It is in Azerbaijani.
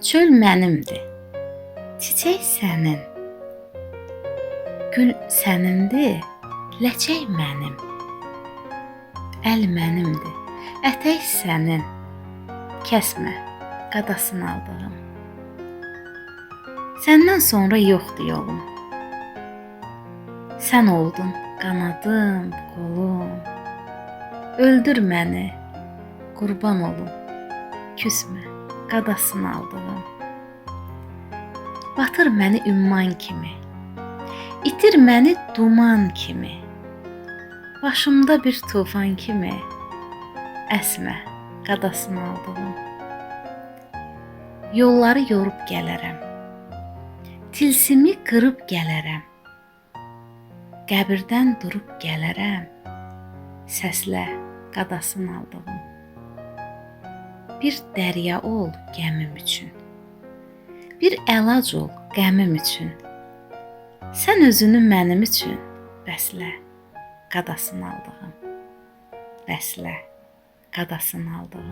Çöl mənimdir, çiçək sənin, gül sənindir, ləçək mənim. Əl mənimdir, ətək sənin, kəsmə, qadasını aldığım. Səndən sonra yoxdur yolum. Sən oldun qanadım, qolum. Öldür məni, qurban olum. Küsmə, qadasını aldığım. Batır məni ümman kimi, itir məni duman kimi. Başımda bir tufan kimi, əsmə, qadasını aldığım. Yolları yorub gələrəm, tilsimi qırıb gələrəm. Qəbirdən durub gələrəm, səslə, qadasını aldığım. Bir dərya ol gəmim üçün, bir əlac ol qəmim üçün. Sən özünü mənim üçün bəslə, qadasını aldığım. Bəslə, qadasını aldığım.